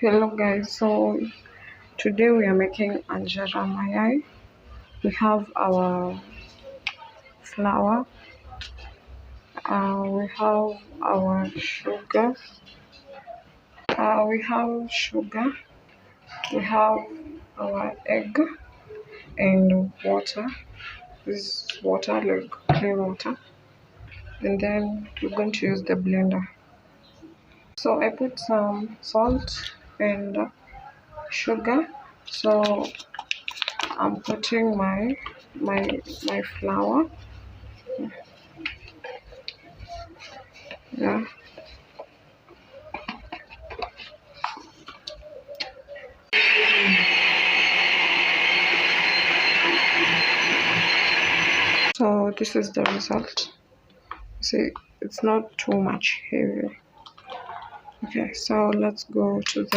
Hello guys, so today we are making anjera mayai. We have our flour, we have our sugar, we have our egg and water. This is water, like plain water, and then we're going to use the blender. So I put some salt and sugar. So I'm putting my flour. Yeah. So this is the result. See, it's not too much heavy. Okay, so let's go to the